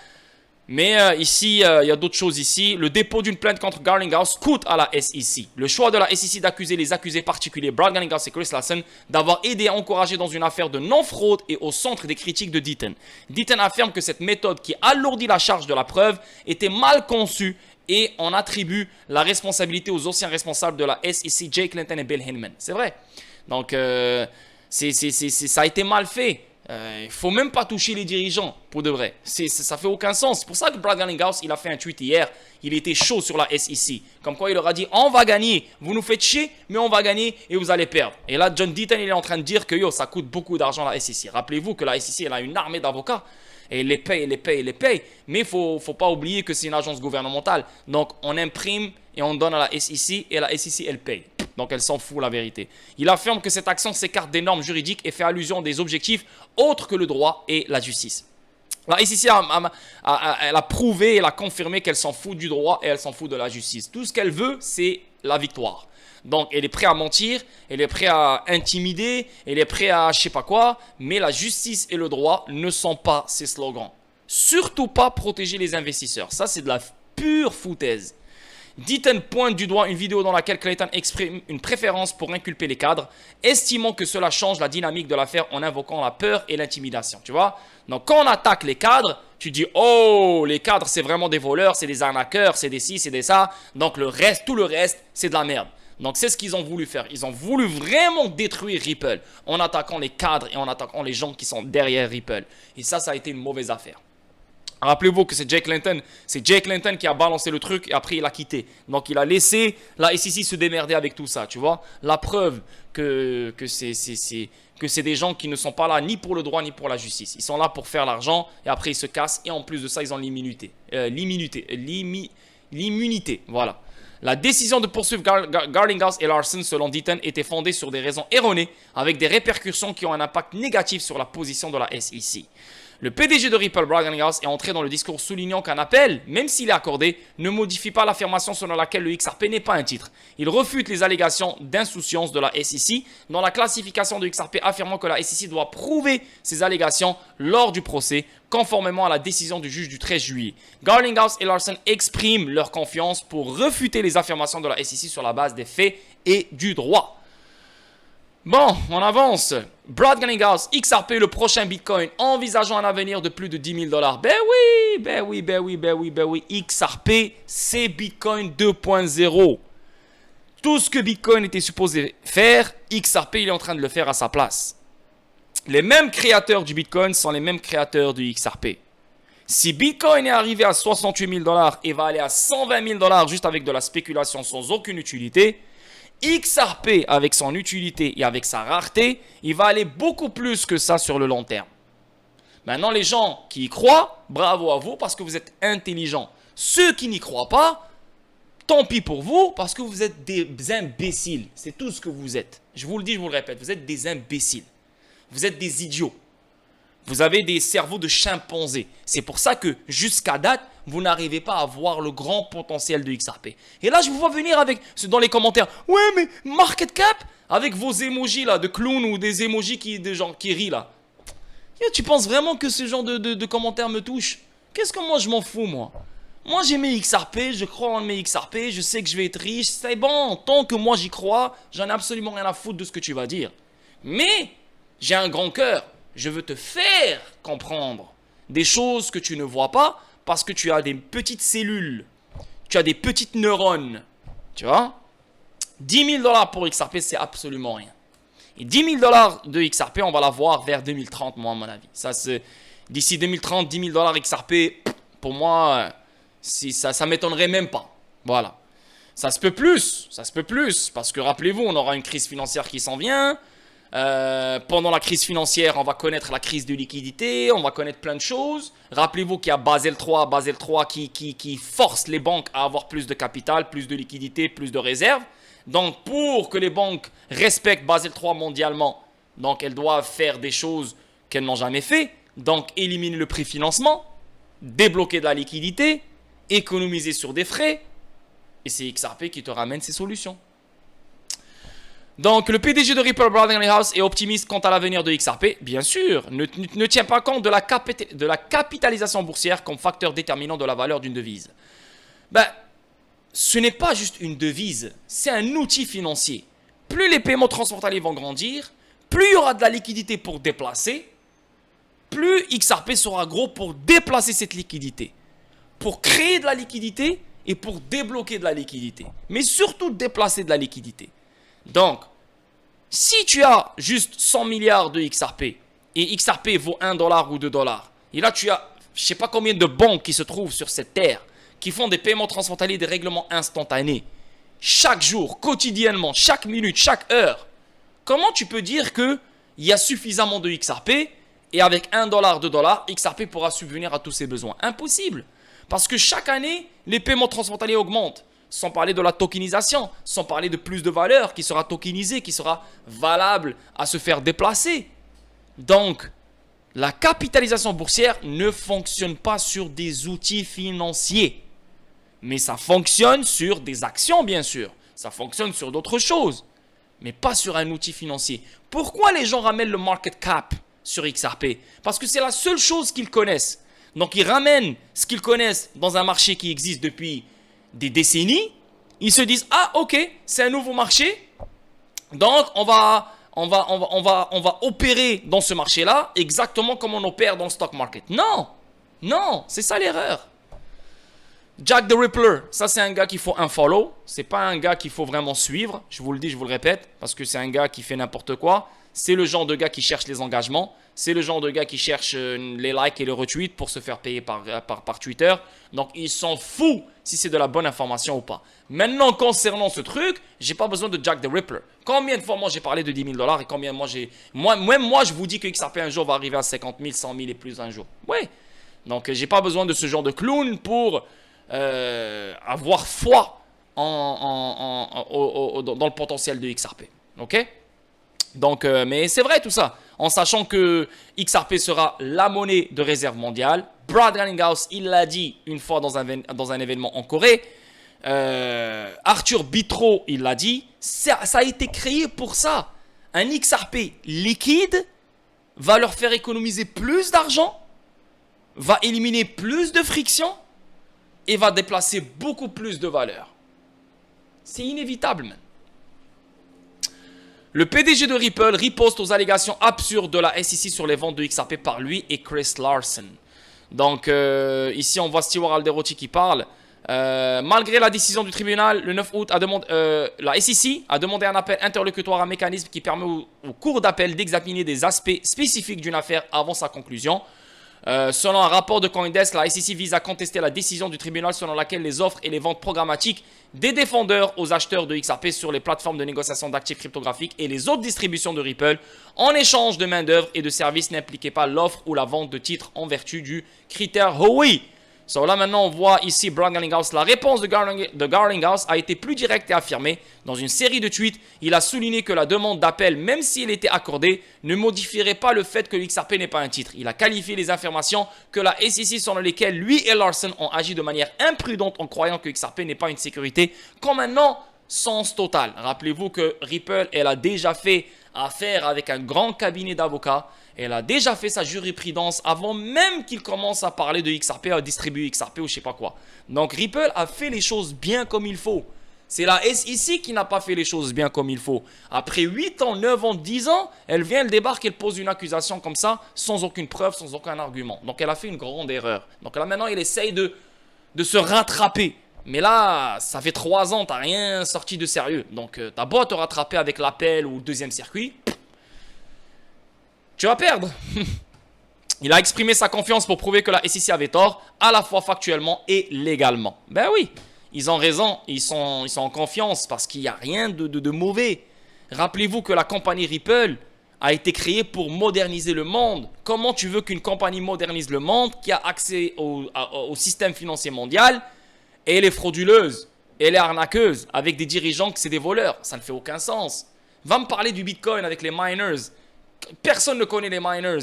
S2: Mais ici, il y a d'autres choses ici. Le dépôt d'une plainte contre Garlinghouse coûte à la SEC. Le choix de la SEC d'accuser les accusés particuliers Brad Garlinghouse et Chris Larsen d'avoir aidé à encourager dans une affaire de non-fraude et au centre des critiques de Deaton. Deaton affirme que cette méthode qui alourdit la charge de la preuve était mal conçue et on attribue la responsabilité aux anciens responsables de la SEC, Jay Clinton et Bill Hinman. C'est vrai. Donc, ça a été mal fait. Il ne faut même pas toucher les dirigeants, pour de vrai. Ça fait aucun sens. C'est pour ça que Brad Garlinghouse, il a fait un tweet hier. Il était chaud sur la SEC. Comme quoi, il leur a dit, on va gagner. Vous nous faites chier, mais on va gagner et vous allez perdre. Et là, John Deaton, il est en train de dire que ça coûte beaucoup d'argent la SEC. Rappelez-vous que la SEC, elle a une armée d'avocats. Et elle les paye. Mais il ne faut pas oublier que c'est une agence gouvernementale. Donc, on imprime et on donne à la SEC et la SEC, elle paye. Donc, elle s'en fout, la vérité. Il affirme que cette action s'écarte des normes juridiques et fait allusion à des objectifs autres que le droit et la justice. La SEC elle a prouvé, elle a confirmé qu'elle s'en fout du droit et elle s'en fout de la justice. Tout ce qu'elle veut, c'est la victoire. Donc, elle est prête à mentir, elle est prête à intimider, elle est prête à je sais pas quoi, mais la justice et le droit ne sont pas ses slogans. Surtout pas protéger les investisseurs. Ça, c'est de la pure foutaise. Deaton pointe du doigt une vidéo dans laquelle Clayton exprime une préférence pour inculper les cadres, estimant que cela change la dynamique de l'affaire en invoquant la peur et l'intimidation. Tu vois? Donc, quand on attaque les cadres, tu dis, oh, les cadres, c'est vraiment des voleurs, c'est des arnaqueurs, c'est des ci, c'est des ça. Donc, tout le reste, c'est de la merde. Donc c'est ce qu'ils ont voulu faire. Ils ont voulu vraiment détruire Ripple en attaquant les cadres et en attaquant les gens qui sont derrière Ripple. Et ça a été une mauvaise affaire. Rappelez-vous que c'est Jake Layton qui a balancé le truc et après il a quitté. Donc il a laissé la SEC se démerder avec tout ça, tu vois. La preuve que c'est des gens qui ne sont pas là ni pour le droit ni pour la justice. Ils sont là pour faire l'argent et après ils se cassent et en plus de ça ils ont l'immunité. L'immunité, voilà. La décision de poursuivre Garlinghouse et Larson selon Deaton était fondée sur des raisons erronées avec des répercussions qui ont un impact négatif sur la position de la SEC. Le PDG de Ripple, Brad Garlinghouse, est entré dans le discours soulignant qu'un appel, même s'il est accordé, ne modifie pas l'affirmation selon laquelle le XRP n'est pas un titre. Il refute les allégations d'insouciance de la SEC dans la classification de XRP, affirmant que la SEC doit prouver ces allégations lors du procès, conformément à la décision du juge du 13 juillet. Garlinghouse et Larson expriment leur confiance pour refuter les affirmations de la SEC sur la base des faits et du droit. Bon, on avance. Brad Garlinghouse, XRP, le prochain Bitcoin, envisageant un avenir de plus de 10 000 $. Ben oui. XRP, c'est Bitcoin 2.0. Tout ce que Bitcoin était supposé faire, XRP, il est en train de le faire à sa place. Les mêmes créateurs du Bitcoin sont les mêmes créateurs du XRP. Si Bitcoin est arrivé à 68 000 $ et va aller à 120 000 $ juste avec de la spéculation sans aucune utilité, XRP, avec son utilité et avec sa rareté, il va aller beaucoup plus que ça sur le long terme. Maintenant, les gens qui y croient, bravo à vous parce que vous êtes intelligents. Ceux qui n'y croient pas, tant pis pour vous parce que vous êtes des imbéciles. C'est tout ce que vous êtes. Je vous le dis, je vous le répète, vous êtes des imbéciles. Vous êtes des idiots. Vous avez des cerveaux de chimpanzés. C'est pour ça que jusqu'à date, vous n'arrivez pas à voir le grand potentiel de XRP. Et là, je vous vois venir avec dans les commentaires. Ouais, mais market cap avec vos emojis là de clown ou des emojis de gens qui rient là. Yo, tu penses vraiment que ce genre de commentaires me touche? Qu'est-ce que moi je m'en fous moi? Moi j'ai mes XRP, je crois en mes XRP, je sais que je vais être riche, c'est bon. Tant que moi j'y crois, j'en ai absolument rien à foutre de ce que tu vas dire. Mais j'ai un grand cœur. Je veux te faire comprendre des choses que tu ne vois pas parce que tu as des petites cellules. Tu as des petites neurones. Tu vois? 10 000 $ pour XRP, c'est absolument rien. Et 10 000 $ de XRP, on va l'avoir vers 2030, moi, à mon avis. D'ici 2030, 10 000 $ XRP, pour moi, ça ne m'étonnerait même pas. Voilà. Ça se peut plus. Parce que rappelez-vous, on aura une crise financière qui s'en vient. Pendant la crise financière, on va connaître la crise de liquidité, on va connaître plein de choses. Rappelez-vous qu'il y a Basel III qui force les banques à avoir plus de capital, plus de liquidité, plus de réserves. Donc, pour que les banques respectent Basel III mondialement, donc elles doivent faire des choses qu'elles n'ont jamais fait. Donc, éliminer le préfinancement, débloquer de la liquidité, économiser sur des frais. Et c'est XRP qui te ramène ces solutions. Donc, le PDG de Ripple, Brad Garlinghouse, est optimiste quant à l'avenir de XRP. Bien sûr, ne tient pas compte de la capitalisation boursière comme facteur déterminant de la valeur d'une devise. Ce n'est pas juste une devise, c'est un outil financier. Plus les paiements transfrontaliers vont grandir, plus il y aura de la liquidité pour déplacer, plus XRP sera gros pour déplacer cette liquidité, pour créer de la liquidité et pour débloquer de la liquidité. Mais surtout déplacer de la liquidité. Donc, si tu as juste 100 milliards de XRP et XRP vaut 1 $ ou 2 $, et là tu as je ne sais pas combien de banques qui se trouvent sur cette terre qui font des paiements transfrontaliers, des règlements instantanés, chaque jour, quotidiennement, chaque minute, chaque heure, comment tu peux dire qu'il y a suffisamment de XRP et avec 1 $, 2 $, XRP pourra subvenir à tous ses besoins? Impossible. Parce que chaque année, les paiements transfrontaliers augmentent. Sans parler de la tokenisation, sans parler de plus de valeur qui sera tokenisée, qui sera valable à se faire déplacer. Donc, la capitalisation boursière ne fonctionne pas sur des outils financiers. Mais ça fonctionne sur des actions, bien sûr. Ça fonctionne sur d'autres choses. Mais pas sur un outil financier. Pourquoi les gens ramènent le market cap sur XRP? Parce que c'est la seule chose qu'ils connaissent. Donc, ils ramènent ce qu'ils connaissent dans un marché qui existe depuis des décennies. Ils se disent, ah ok, c'est un nouveau marché, donc on va opérer dans ce marché-là exactement comme on opère dans le stock market. Non, c'est ça l'erreur. Jack the Rippler, ça c'est un gars qu'il faut unfollow. C'est pas un gars qu'il faut vraiment suivre. Je vous le dis, je vous le répète, parce que c'est un gars qui fait n'importe quoi. C'est le genre de gars qui cherche les engagements. C'est le genre de gars qui cherche les likes et les retweets pour se faire payer par Twitter. Donc il s'en fout si c'est de la bonne information ou pas. Maintenant, concernant ce truc, j'ai pas besoin de Jack the Rippler. Combien de fois moi j'ai parlé de 10 000 $ et combien moi j'ai... Moi je vous dis que XRP un jour va arriver à 50 000, 100 000 et plus un jour. Ouais. Donc j'ai pas besoin de ce genre de clown pour avoir foi dans le potentiel de XRP. Ok? Donc, mais c'est vrai tout ça. En sachant que XRP sera la monnaie de réserve mondiale. Brad Garlinghouse, il l'a dit une fois dans un événement en Corée. Arthur Bitro, il l'a dit. Ça a été créé pour ça. Un XRP liquide va leur faire économiser plus d'argent, va éliminer plus de friction et va déplacer beaucoup plus de valeur. C'est inévitable, man. Le PDG de Ripple riposte aux allégations absurdes de la SEC sur les ventes de XRP par lui et Chris Larsen. Donc, ici, on voit Stewart Alderoty qui parle. Malgré la décision du tribunal, le 9 août, la SEC a demandé un appel interlocutoire, un mécanisme qui permet aux cours d'appel d'examiner des aspects spécifiques d'une affaire avant sa conclusion. Selon un rapport de CoinDesk, la SEC vise à contester la décision du tribunal selon laquelle les offres et les ventes programmatiques des défendeurs aux acheteurs de XRP sur les plateformes de négociation d'actifs cryptographiques et les autres distributions de Ripple en échange de main-d'œuvre et de services n'impliquaient pas l'offre ou la vente de titres en vertu du critère Howey. So là maintenant on voit ici Brad Garlinghouse. La réponse de Garlinghouse a été plus directe et affirmée. Dans une série de tweets, il a souligné que la demande d'appel, même si elle était accordée, ne modifierait pas le fait que l'XRP n'est pas un titre. Il a qualifié les affirmations que la SEC selon lesquelles lui et Larsen ont agi de manière imprudente en croyant que XRP n'est pas une sécurité comme un non-sens total. Rappelez-vous que Ripple, elle a déjà fait affaire avec un grand cabinet d'avocats. Elle a déjà fait sa jurisprudence avant même qu'il commence à parler de XRP, à distribuer XRP ou je sais pas quoi. Donc Ripple a fait les choses bien comme il faut. C'est la SEC qui n'a pas fait les choses bien comme il faut. Après 8 ans, 9 ans, 10 ans, elle vient, elle débarque, elle pose une accusation comme ça, sans aucune preuve, sans aucun argument. Donc elle a fait une grande erreur. Donc là maintenant, il essaye de se rattraper. Mais là, ça fait 3 ans, t'as rien sorti de sérieux. Donc t'as beau te rattraper avec l'appel ou le deuxième circuit, tu vas perdre. Il a exprimé sa confiance pour prouver que la SEC avait tort, à la fois factuellement et légalement. Ben oui, ils ont raison, ils sont en confiance parce qu'il n'y a rien de mauvais. Rappelez-vous que la compagnie Ripple a été créée pour moderniser le monde. Comment tu veux qu'une compagnie modernise le monde qui a accès au système financier mondial et elle est frauduleuse, elle est arnaqueuse avec des dirigeants que c'est des voleurs? Ça ne fait aucun sens. Va me parler du Bitcoin avec les miners. Personne ne connaît les miners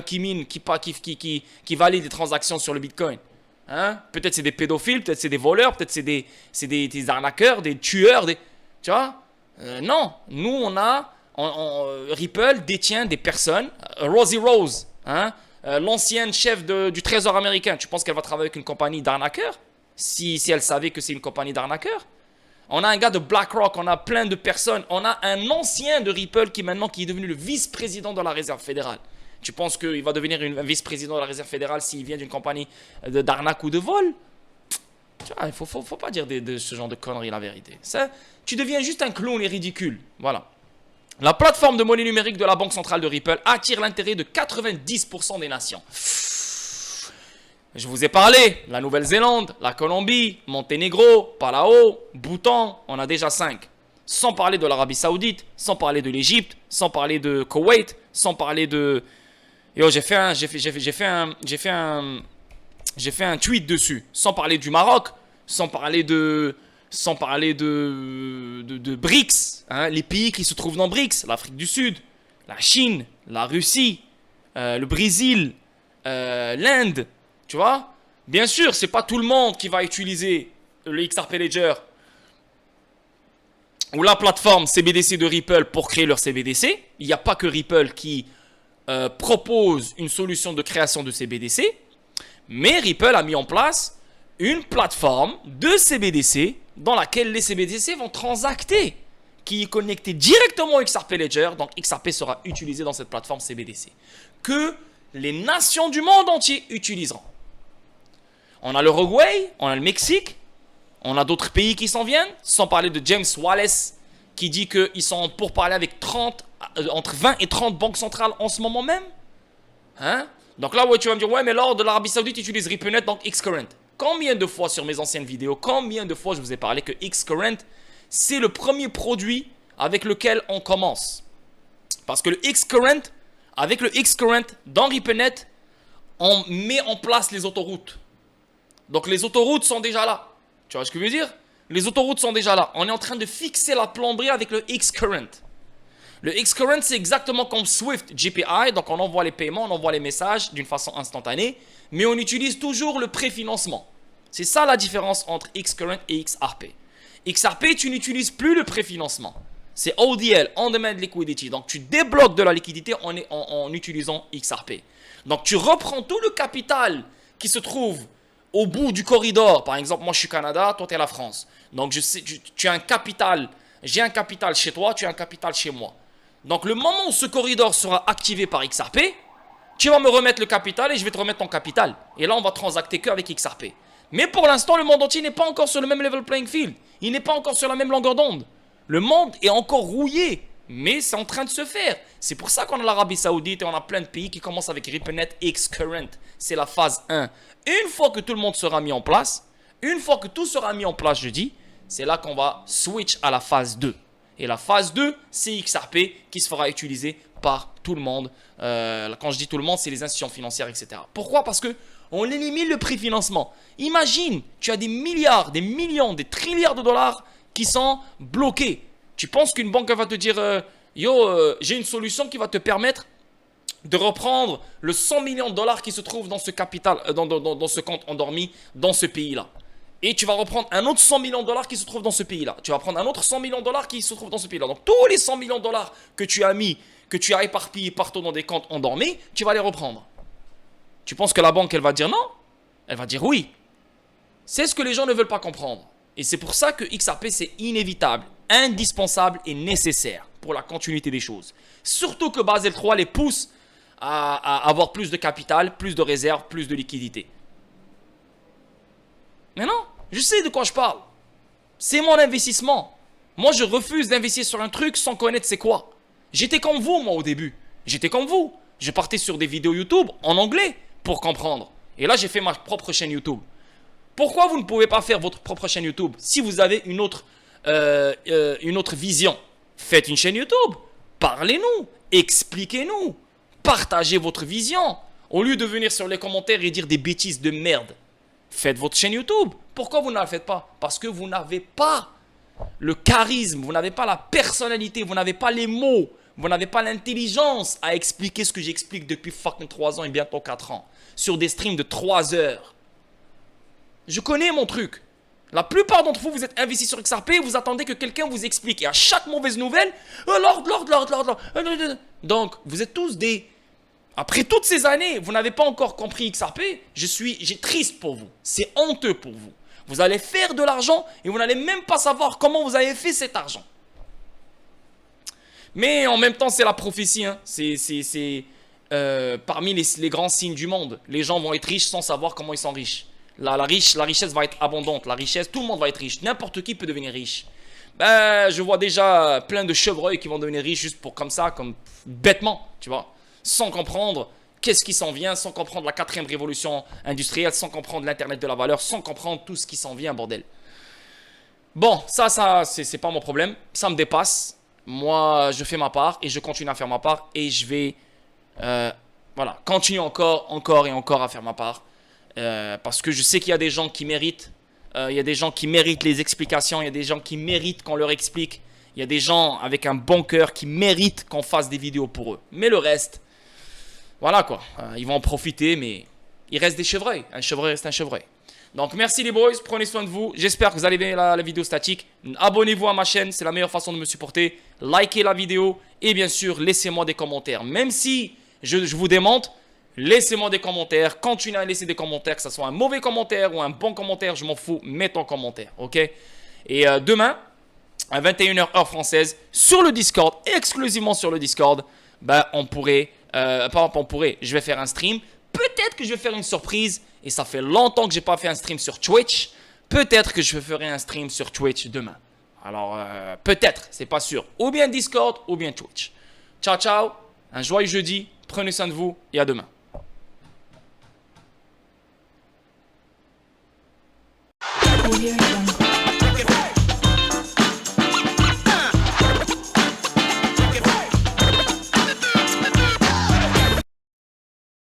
S2: qui minent, qui valident des transactions sur le Bitcoin. Peut-être c'est des pédophiles, peut-être c'est des voleurs, peut-être c'est des arnaqueurs, des tueurs. Tu vois non, nous Ripple détient des personnes. Rosie Rose, l'ancienne chef du Trésor américain. Tu penses qu'elle va travailler avec une compagnie d'arnaqueurs si elle savait que c'est une compagnie d'arnaqueurs? On a un gars de BlackRock, on a plein de personnes. On a un ancien de Ripple qui est devenu le vice-président de la Réserve fédérale. Tu penses qu'il va devenir un vice-président de la Réserve fédérale s'il vient d'une compagnie d'arnaque ou de vol? Tu vois, il ne faut pas dire de ce genre de conneries, la vérité. Ça, tu deviens juste un clown et ridicule. Voilà. La plateforme de monnaie numérique de la Banque centrale de Ripple attire l'intérêt de 90% des nations. Je vous ai parlé, la Nouvelle-Zélande, la Colombie, Monténégro, Palau, Bhoutan, on a déjà 5. Sans parler de l'Arabie Saoudite, sans parler de l'Égypte, sans parler de Koweït, sans parler de... Yo, j'ai fait un tweet dessus, sans parler du Maroc, sans parler de BRICS, les pays qui se trouvent dans BRICS, l'Afrique du Sud, la Chine, la Russie, le Brésil, l'Inde. Tu vois? Bien sûr, c'est pas tout le monde qui va utiliser le XRP Ledger ou la plateforme CBDC de Ripple pour créer leur CBDC. Il n'y a pas que Ripple qui propose une solution de création de CBDC. Mais Ripple a mis en place une plateforme de CBDC dans laquelle les CBDC vont transacter, qui est connectée directement au XRP Ledger. Donc XRP sera utilisé dans cette plateforme CBDC que les nations du monde entier utiliseront. On a l'Uruguay, on a le Mexique, on a d'autres pays qui s'en viennent, sans parler de James Wallace qui dit qu'ils sont pour parler avec entre 20 et 30 banques centrales en ce moment même. Hein? Donc là, ouais, tu vas me dire, ouais, mais lors de l'Arabie Saoudite utilise Ripplenet, donc Xcurrent. Combien de fois sur mes anciennes vidéos, combien de fois je vous ai parlé que Xcurrent, c'est le premier produit avec lequel on commence. Parce que le Xcurrent, avec le Xcurrent dans Ripplenet, on met en place les autoroutes. Donc les autoroutes sont déjà là. Tu vois ce que je veux dire? Les autoroutes sont déjà là. On est en train de fixer la plomberie avec le Xcurrent. Le Xcurrent, c'est exactement comme Swift GPI. Donc on envoie les paiements, on envoie les messages d'une façon instantanée. Mais on utilise toujours le préfinancement. C'est ça la différence entre Xcurrent et XRP. XRP, tu n'utilises plus le préfinancement. C'est ODL, On Demand Liquidity. Donc tu débloques de la liquidité en utilisant XRP. Donc tu reprends tout le capital qui se trouve au bout du corridor. Par exemple, moi je suis Canada, toi tu es la France. Donc tu as un capital, j'ai un capital chez toi, tu as un capital chez moi. Donc le moment où ce corridor sera activé par XRP, tu vas me remettre le capital et je vais te remettre ton capital. Et là on va transacter qu'avec XRP. Mais pour l'instant, le monde entier n'est pas encore sur le même level playing field. Il n'est pas encore sur la même longueur d'onde. Le monde est encore rouillé, mais c'est en train de se faire. C'est pour ça qu'on a l'Arabie Saoudite et on a plein de pays qui commencent avec Ripplenet Xcurrent. C'est la phase 1. Une fois que tout le monde sera mis en place, une fois que tout sera mis en place, je dis, c'est là qu'on va switch à la phase 2. Et la phase 2, c'est XRP qui se fera utiliser par tout le monde. Quand je dis tout le monde, c'est les institutions financières, etc. Pourquoi? Parce qu'on élimine le préfinancement. Imagine, tu as des milliards, des millions, des trilliards de dollars qui sont bloqués. Tu penses qu'une banque va te dire j'ai une solution qui va te permettre de reprendre le 100 millions de dollars qui se trouve dans ce capital, dans ce compte endormi, dans ce pays-là. Et tu vas reprendre un autre 100 millions de dollars qui se trouve dans ce pays-là. Tu vas prendre un autre 100 millions de dollars qui se trouve dans ce pays-là. Donc tous les 100 millions de dollars que tu as mis, que tu as éparpillés partout dans des comptes endormis, tu vas les reprendre. Tu penses que la banque, elle va dire non? Elle va dire oui. C'est ce que les gens ne veulent pas comprendre. Et c'est pour ça que XRP, c'est inévitable, indispensable et nécessaire pour la continuité des choses. Surtout que Basel III les pousse à avoir plus de capital, plus de réserves, plus de liquidités. Mais non, je sais de quoi je parle. C'est mon investissement. Moi, je refuse d'investir sur un truc sans connaître c'est quoi. J'étais comme vous, moi, au début. J'étais comme vous. Je partais sur des vidéos YouTube en anglais pour comprendre. Et là, j'ai fait ma propre chaîne YouTube. Pourquoi vous ne pouvez pas faire votre propre chaîne YouTube si vous avez une autre vision? Faites une chaîne YouTube. Parlez-nous. Expliquez-nous. Partagez votre vision. Au lieu de venir sur les commentaires et dire des bêtises de merde. Faites votre chaîne YouTube. Pourquoi vous ne la faites pas? Parce que vous n'avez pas le charisme, vous n'avez pas la personnalité, vous n'avez pas les mots, vous n'avez pas l'intelligence à expliquer ce que j'explique depuis fucking 3 ans et bientôt 4 ans. Sur des streams de 3 heures. Je connais mon truc. La plupart d'entre vous, vous êtes investis sur XRP et vous attendez que quelqu'un vous explique. Et à chaque mauvaise nouvelle, Lord. Donc, vous êtes tous des... Après toutes ces années, vous n'avez pas encore compris XRP, j'ai triste pour vous. C'est honteux pour vous. Vous allez faire de l'argent et vous n'allez même pas savoir comment vous avez fait cet argent. Mais en même temps, c'est la prophétie. Hein. C'est parmi les grands signes du monde. Les gens vont être riches sans savoir comment ils sont riches. La richesse va être abondante. La richesse, tout le monde va être riche. N'importe qui peut devenir riche. Je vois déjà plein de chevreuils qui vont devenir riches juste pour comme ça, comme bêtement, tu vois. Sans comprendre qu'est-ce qui s'en vient, sans comprendre la 4e révolution industrielle, sans comprendre l'internet de la valeur, sans comprendre tout ce qui s'en vient, bordel. Bon, ça c'est pas mon problème, ça me dépasse. Moi, je fais ma part et je continue à faire ma part et je vais continuer encore et encore à faire ma part. Parce que je sais qu'il y a des gens qui méritent, il y a des gens qui méritent les explications, il y a des gens qui méritent qu'on leur explique, il y a des gens avec un bon cœur qui méritent qu'on fasse des vidéos pour eux. Mais le reste, voilà quoi, ils vont en profiter, mais il reste des chevreuils. Un chevreuil reste un chevreuil. Donc merci les boys, prenez soin de vous. J'espère que vous allez aimer la vidéo statique. Abonnez-vous à ma chaîne, c'est la meilleure façon de me supporter. Likez la vidéo et bien sûr, laissez-moi des commentaires. Même si je vous démonte, laissez-moi des commentaires. Continuez à laisser des commentaires, que ce soit un mauvais commentaire ou un bon commentaire, je m'en fous. Mets ton commentaire, ok? Et demain, à 21h heure française, sur le Discord, exclusivement sur le Discord, je vais faire un stream. Peut-être que je vais faire une surprise Et ça fait longtemps que j'ai pas fait un stream sur Twitch. Peut-être que je ferai un stream sur Twitch demain. Alors, peut-être, c'est pas sûr. Ou bien Discord, ou bien Twitch. Ciao, ciao. Un joyeux jeudi. Prenez soin de vous et à demain.
S1: Audio Jungle.